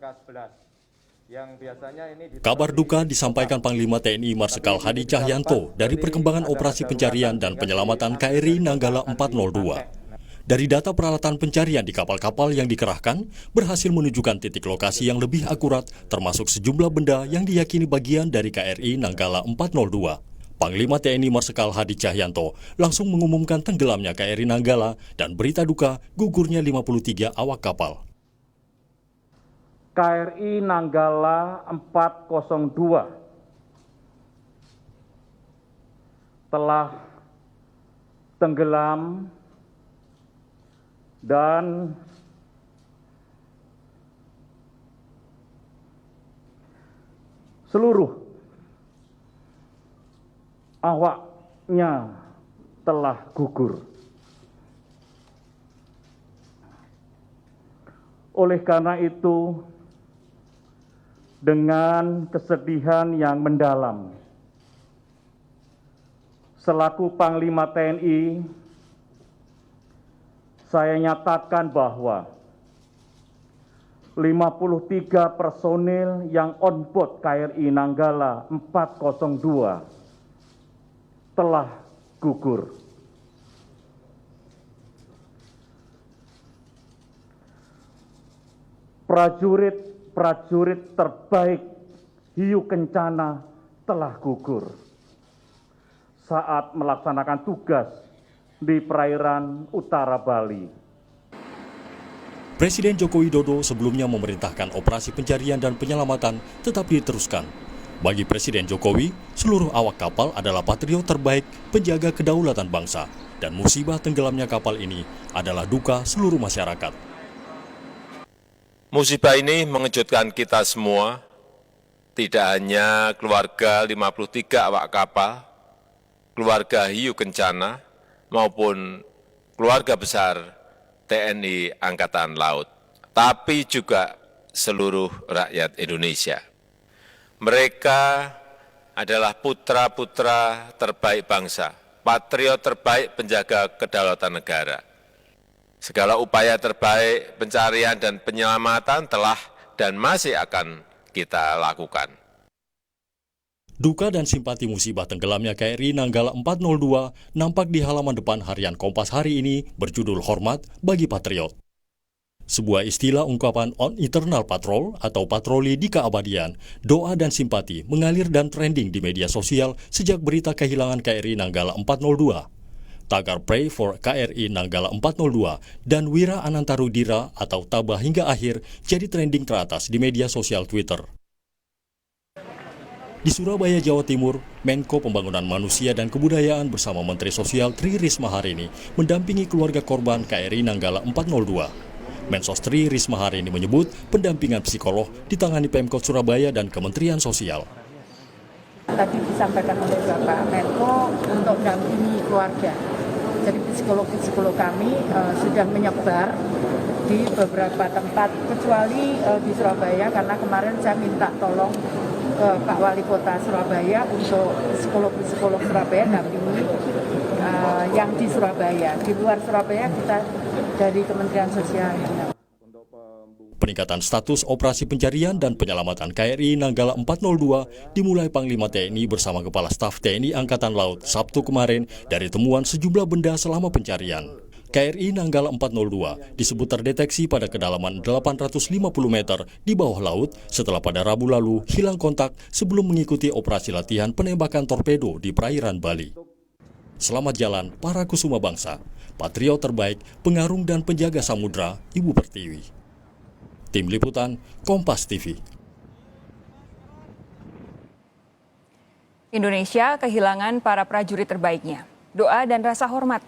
K11 yang biasanya ini Kabar duka disampaikan Panglima TNI Marsikal Hadi Cahyanto dari perkembangan operasi pencarian dan penyelamatan KRI Nanggala 402. Dari data peralatan pencarian di kapal-kapal yang dikerahkan, berhasil menunjukkan titik lokasi yang lebih akurat, termasuk sejumlah benda yang diyakini bagian dari KRI Nanggala 402. Panglima TNI Marsikal Hadi Cahyanto langsung mengumumkan tenggelamnya KRI Nanggala dan berita duka gugurnya 53 awak kapal. KRI Nanggala 402 telah tenggelam dan seluruh awaknya telah gugur. Oleh karena itu, dengan kesedihan yang mendalam, selaku Panglima TNI, saya nyatakan bahwa 53 personil yang on board KRI Nanggala 402 telah gugur. Prajurit terbaik Hiu Kencana telah gugur saat melaksanakan tugas di perairan utara Bali. Presiden Joko Widodo sebelumnya memerintahkan operasi pencarian dan penyelamatan tetap diteruskan. Bagi Presiden Jokowi, seluruh awak kapal adalah patriot terbaik penjaga kedaulatan bangsa, dan musibah tenggelamnya kapal ini adalah duka seluruh masyarakat. Musibah ini mengejutkan kita semua, tidak hanya keluarga 53 awak kapal, keluarga Hiu Kencana, maupun keluarga besar TNI Angkatan Laut, tapi juga seluruh rakyat Indonesia. Mereka adalah putra-putra terbaik bangsa, patriot terbaik penjaga kedaulatan negara. Segala upaya terbaik pencarian dan penyelamatan telah dan masih akan kita lakukan. Duka dan simpati musibah tenggelamnya KRI Nanggala 402 nampak di halaman depan harian Kompas hari ini berjudul Hormat bagi Patriot. Sebuah istilah ungkapan on eternal patrol atau patroli di keabadian, doa dan simpati mengalir dan trending di media sosial sejak berita kehilangan KRI Nanggala 402. Tagar Pray for KRI Nanggala 402 dan Wira Anantarudira atau Tabah hingga akhir jadi trending teratas di media sosial Twitter. Di Surabaya, Jawa Timur, Menko Pembangunan Manusia dan Kebudayaan bersama Menteri Sosial Tri Risma hari ini mendampingi keluarga korban KRI Nanggala 402. Mensos Tri Risma hari ini menyebut pendampingan psikolog ditangani Pemkot Surabaya dan Kementerian Sosial. Tadi disampaikan oleh Bapak Menko untuk mendampingi keluarga. Jadi psikolog-psikolog kami sudah menyebar di beberapa tempat, kecuali di Surabaya, karena kemarin saya minta tolong ke Pak Wali Kota Surabaya untuk psikolog-psikolog Surabaya dampingi yang di Surabaya. Di luar Surabaya kita dari Kementerian Sosial. Peningkatan status operasi pencarian dan penyelamatan KRI Nanggala 402 dimulai Panglima TNI bersama Kepala Staf TNI Angkatan Laut Sabtu kemarin dari temuan sejumlah benda selama pencarian. KRI Nanggala 402 disebut terdeteksi pada kedalaman 850 meter di bawah laut setelah pada Rabu lalu hilang kontak sebelum mengikuti operasi latihan penembakan torpedo di perairan Bali. Selamat jalan para kusuma bangsa, patriot terbaik, pengarung dan penjaga samudra, Ibu Pertiwi. Tim Liputan, Kompas TV. Indonesia kehilangan para prajurit terbaiknya. Doa dan rasa hormat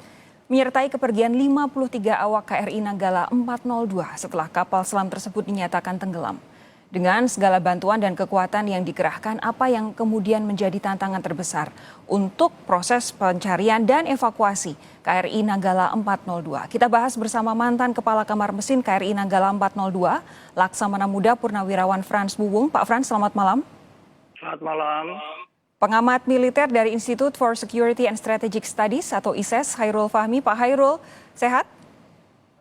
menyertai kepergian 53 awak KRI Nanggala 402 setelah kapal selam tersebut dinyatakan tenggelam. Dengan segala bantuan dan kekuatan yang dikerahkan, apa yang kemudian menjadi tantangan terbesar untuk proses pencarian dan evakuasi KRI Nanggala 402. Kita bahas bersama mantan Kepala Kamar Mesin KRI Nanggala 402, Laksamana Muda Purnawirawan Frans Buwung. Pak Frans, selamat malam. Selamat malam. Pengamat militer dari Institute for Security and Strategic Studies atau ISES, Hairul Fahmi. Pak Hairul, sehat?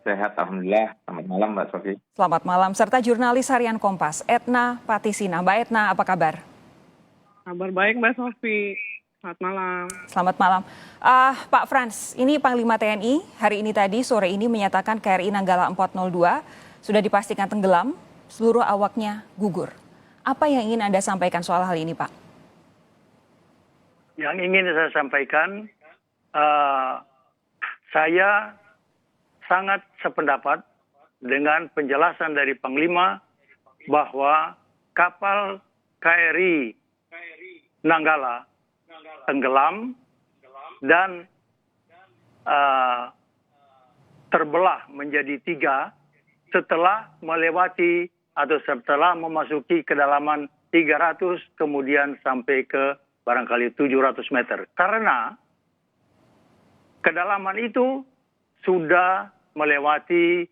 Sehat, Alhamdulillah. Selamat malam, Mbak Sofi. Selamat malam, serta jurnalis harian Kompas, Etna Patisina. Mbak Etna, apa kabar? Kabar baik, Mbak Sofi. Selamat malam. Selamat malam. Pak Frans, ini Panglima TNI hari ini tadi sore ini menyatakan KRI Nanggala 402 sudah dipastikan tenggelam, seluruh awaknya gugur. Apa yang ingin Anda sampaikan soal hal ini, Pak? Yang ingin saya sampaikan, saya sangat sependapat dengan penjelasan dari Panglima bahwa kapal KRI Nanggala tenggelam dan terbelah menjadi 3 setelah melewati atau setelah memasuki kedalaman 300 kemudian sampai ke barangkali 700 meter. Karena kedalaman itu sudah melewati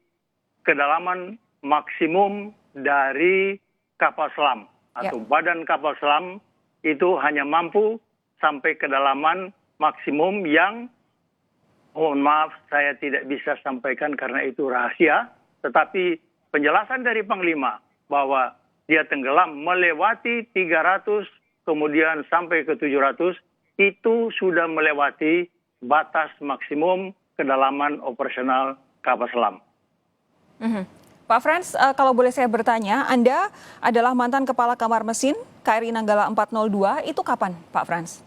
kedalaman maksimum dari kapal selam atau badan kapal selam itu hanya mampu sampai kedalaman maksimum yang, mohon maaf, saya tidak bisa sampaikan karena itu rahasia. Tetapi penjelasan dari Panglima bahwa dia tenggelam melewati 300 kemudian sampai ke 700 itu sudah melewati batas maksimum kedalaman operasional kapal selam. Pak Frans, kalau boleh saya bertanya, Anda adalah mantan Kepala Kamar Mesin KRI Nanggala 402, itu kapan, Pak Frans?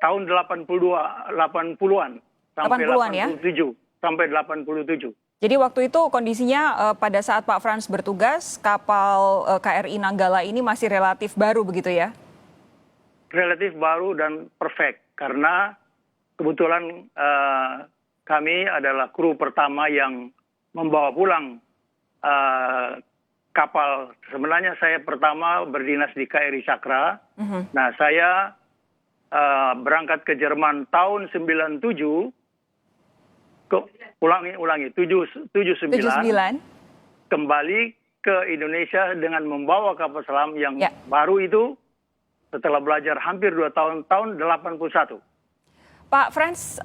Tahun 80-an sampai 80-an ya? 87 sampai 87. Jadi waktu itu kondisinya pada saat Pak Frans bertugas, kapal KRI Nanggala ini masih relatif baru begitu ya? Relatif baru dan perfect karena kebetulan kami adalah kru pertama yang membawa pulang kapal. Sebenarnya saya pertama berdinas di KRI Cakra. Nah, saya berangkat ke Jerman tahun 97. Ulangi 79. Kembali ke Indonesia dengan membawa kapal selam yang baru itu setelah belajar hampir 2 tahun, tahun 81. Pak Frans,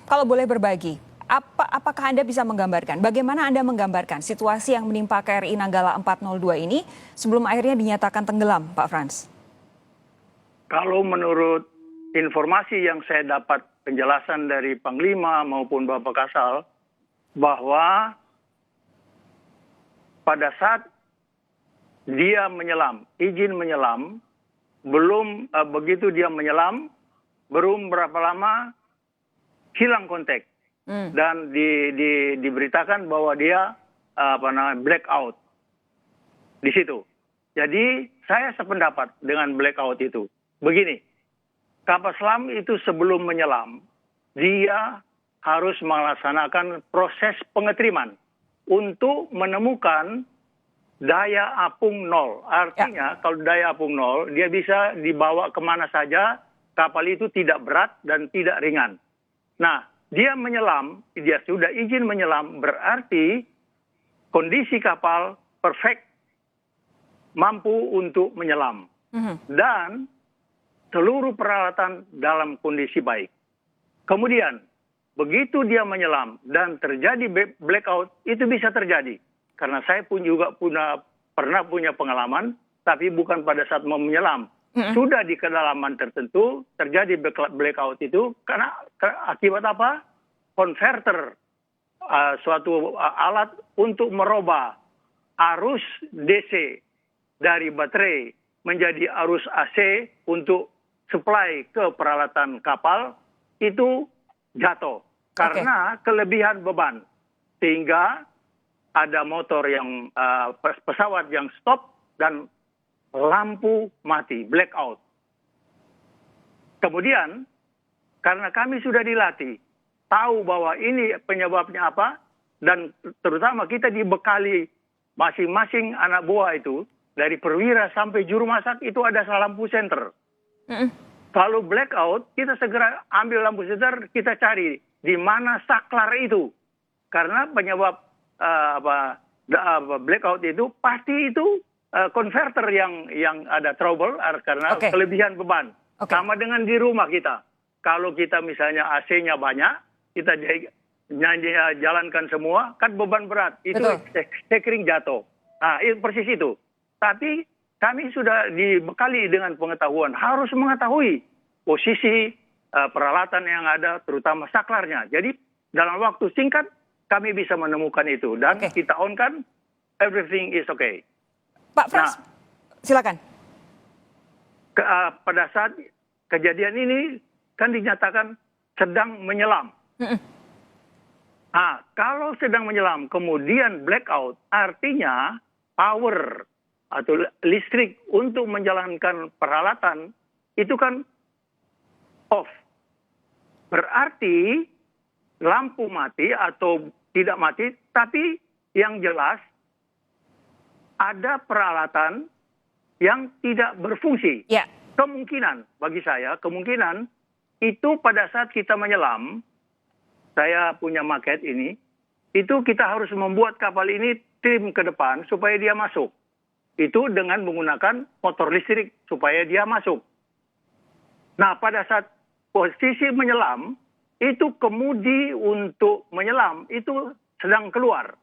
kalau boleh berbagi, apakah Anda bisa menggambarkan, bagaimana Anda menggambarkan situasi yang menimpa KRI Nanggala 402 ini sebelum akhirnya dinyatakan tenggelam, Pak Frans? Kalau menurut informasi yang saya dapat penjelasan dari Panglima maupun Bapak Kasal, bahwa pada saat dia menyelam, izin menyelam, belum begitu dia menyelam, belum berapa lama hilang kontak dan diberitakan bahwa dia blackout di situ. Jadi saya sependapat dengan blackout itu. Begini, kapal selam itu sebelum menyelam, dia harus melaksanakan proses pengetriman untuk menemukan daya apung 0. Artinya kalau daya apung 0, dia bisa dibawa kemana saja, kapal itu tidak berat dan tidak ringan. Nah, dia menyelam, dia sudah izin menyelam, berarti kondisi kapal perfect, mampu untuk menyelam. Dan seluruh peralatan dalam kondisi baik. Kemudian, begitu dia menyelam dan terjadi blackout, itu bisa terjadi. Karena saya pun juga pernah punya pengalaman, tapi bukan pada saat mau menyelam. Sudah di kedalaman tertentu, terjadi blackout itu, karena akibat apa? Konverter, suatu alat untuk merubah arus DC dari baterai menjadi arus AC untuk supply ke peralatan kapal itu jatuh karena kelebihan beban, sehingga ada motor yang pesawat yang stop dan lampu mati, blackout. Kemudian karena kami sudah dilatih tahu bahwa ini penyebabnya apa, dan terutama kita dibekali masing-masing anak buah itu dari perwira sampai juru masak itu ada lampu senter. Kalau blackout, kita segera ambil lampu senter, kita cari di mana saklar itu. Karena penyebab blackout itu pasti itu konverter yang ada trouble karena kelebihan beban. Sama dengan di rumah kita. Kalau kita misalnya AC-nya banyak, kita jalankan semua, kan beban berat. Itu Betul. steering jatuh. Nah, itu persis itu. Tapi kami sudah dibekali dengan pengetahuan, harus mengetahui posisi peralatan yang ada, terutama saklarnya. Jadi dalam waktu singkat kami bisa menemukan itu dan kita on kan, everything is okay. Pak Frans, silakan. Pada saat kejadian ini kan dinyatakan sedang menyelam. Nah, kalau sedang menyelam kemudian blackout, artinya power atau listrik untuk menjalankan peralatan itu kan off. Berarti lampu mati atau tidak mati, tapi yang jelas ada peralatan yang tidak berfungsi. Ya. Kemungkinan, bagi saya, kemungkinan itu pada saat kita menyelam, saya punya maket ini, itu kita harus membuat kapal ini trim ke depan supaya dia masuk. Itu dengan menggunakan motor listrik supaya dia masuk. Nah, pada saat posisi menyelam, itu kemudi untuk menyelam, itu sedang keluar.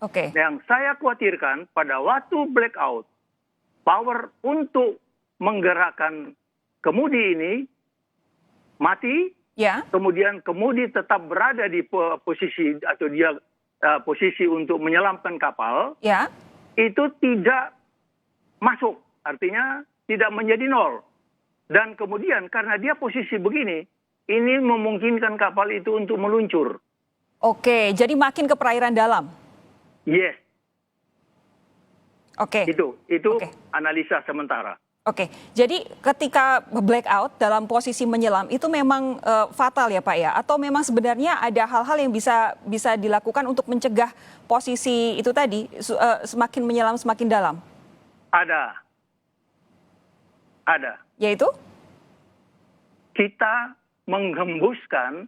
Oke. Yang saya khawatirkan pada waktu blackout, power untuk menggerakkan kemudi ini mati, Ya. kemudian kemudi tetap berada di posisi atau dia posisi untuk menyelamkan kapal, Ya. itu tidak masuk, artinya tidak menjadi nol. Dan kemudian karena dia posisi begini, ini memungkinkan kapal itu untuk meluncur. Oke, jadi makin ke perairan dalam. Yes, Oke. itu Oke. analisa sementara. Oke, jadi ketika blackout dalam posisi menyelam itu memang fatal ya Pak ya? Atau memang sebenarnya ada hal-hal yang bisa dilakukan untuk mencegah posisi itu tadi semakin menyelam semakin dalam? Ada. Yaitu? Kita menghembuskan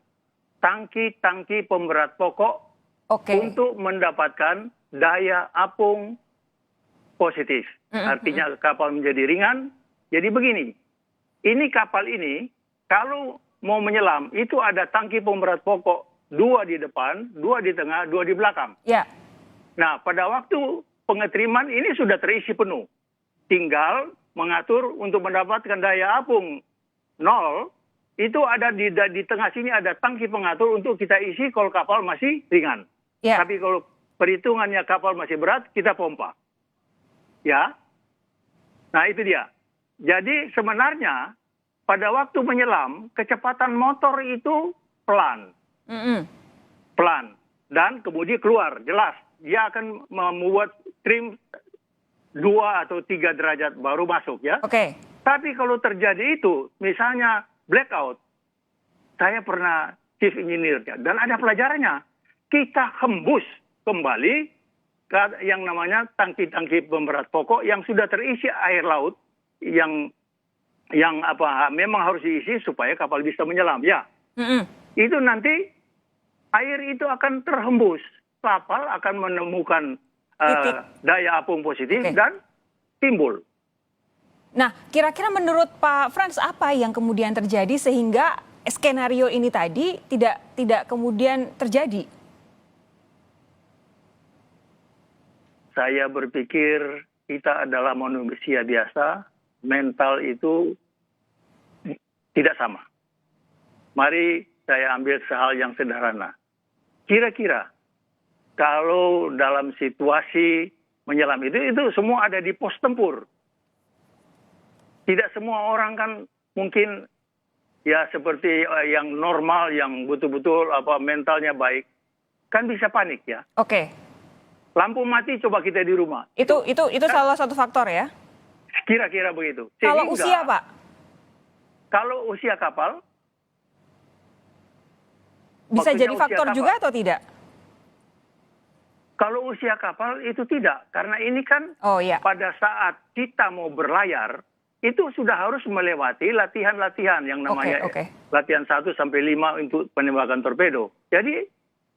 tangki-tangki pemberat pokok untuk mendapatkan daya apung positif. Artinya kapal menjadi ringan. Jadi begini, ini kapal ini kalau mau menyelam itu ada tangki pemberat pokok, 2 di depan, 2 di tengah, 2 di belakang. Ya. Nah, pada waktu pengetriman ini sudah terisi penuh. Tinggal mengatur untuk mendapatkan daya apung 0, itu ada di tengah sini ada tangki pengatur untuk kita isi kalau kapal masih ringan. Ya. Tapi kalau perhitungannya kapal masih berat, kita pompa. Ya. Nah, itu dia. Jadi sebenarnya pada waktu menyelam, kecepatan motor itu pelan. Pelan. Dan kemudian keluar, jelas. Dia akan membuat trim 2 atau 3 derajat baru masuk ya. Oke. Tapi kalau terjadi itu, misalnya blackout, saya pernah chief engineer-nya, dan ada pelajarannya. Kita hembus kembali ke yang namanya tangki-tangki pemberat pokok yang sudah terisi air laut, yang memang harus diisi supaya kapal bisa menyelam. Ya, itu nanti air itu akan terhembus, kapal akan menemukan daya apung positif dan timbul. Nah, kira-kira menurut Pak Frans apa yang kemudian terjadi sehingga skenario ini tadi tidak kemudian terjadi? Saya berpikir kita adalah manusia biasa, mental itu tidak sama. Mari saya ambil hal yang sederhana. Kira-kira kalau dalam situasi menyelam itu semua ada di pos tempur. Tidak semua orang kan mungkin ya seperti yang normal, yang betul-betul mentalnya baik, kan bisa panik ya. Oke. Lampu mati coba kita di rumah. Itu salah satu faktor ya? Kira-kira begitu. Kalau usia Pak? Kalau usia kapal. Bisa jadi faktor juga atau tidak? Kalau usia kapal itu tidak. Karena ini kan pada saat kita mau berlayar, itu sudah harus melewati latihan-latihan yang namanya latihan 1 sampai 5 untuk penembakan torpedo. Jadi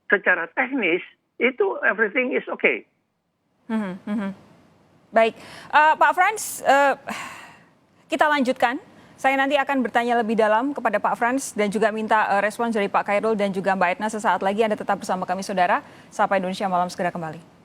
secara teknis, itu everything is okay. Baik, Pak Frans, kita lanjutkan Saya nanti akan bertanya lebih dalam kepada Pak Frans dan juga minta respons dari Pak Khairul dan juga Mbak Etna sesaat lagi. Anda tetap bersama kami, saudara. Sapa Indonesia Malam segera kembali.